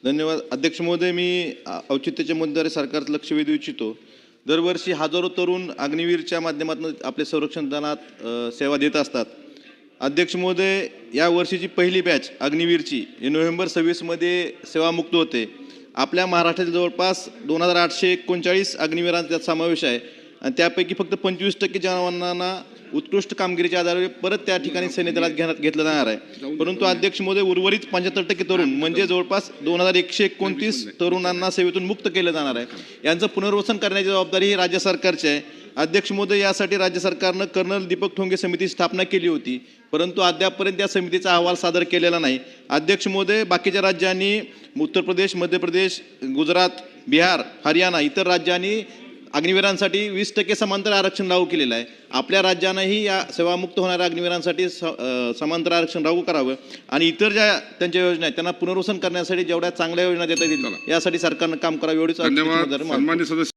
धन्यवाद अध्यक्ष महोदय. मी औचित्याच्या मुद्द्यावर सरकारचं लक्ष वेधू इच्छितो. दरवर्षी हजारो तरुण अग्निवीरच्या माध्यमातून आपले संरक्षण दलात सेवा देत असतात. अध्यक्ष महोदय, या वर्षीची पहिली बॅच अग्निवीरची नोव्हेंबर 26 मध्ये सेवामुक्त होते. आपल्या महाराष्ट्रातील जवळपास 2839 अग्निवीरांचा त्यात समावेश आहे आणि त्यापैकी फक्त 25% जवानांना उत्कृष्ट कामगिरीच्या आधारे परत त्या ठिकाणी सैन्य दलात घेतलं जाणार आहे. परंतु अध्यक्ष महोदय, उर्वरित 75% तरुण म्हणजे जवळपास 2129 तरुणांना सेवेतून मुक्त केलं जाणार आहे. यांचं पुनर्वसन करण्याची जबाबदारी ही राज्य सरकारची आहे. अध्यक्ष महोदय, यासाठी राज्य सरकारनं कर्नल दीपक ठोंगे समिती स्थापना केली होती, परंतु अद्यापपर्यंत या समितीचा अहवाल सादर केलेला नाही. अध्यक्ष महोदय, बाकीच्या राज्यांनी उत्तर प्रदेश, मध्य प्रदेश, गुजरात, बिहार, हरियाणा इतर राज्यांनी अग्निवीरांसाठी 20% समांतर आरक्षण लागू केलेलं आहे. आपल्या राज्यानंही या सेवामुक्त होणाऱ्या अग्निवीरांसाठी समांतर आरक्षण लागू करावं आणि इतर ज्या त्यांच्या योजना आहेत त्यांना पुनर्वसन करण्यासाठी जेवढ्या चांगल्या योजना देता येतील यासाठी सरकारनं काम करावं एवढीच.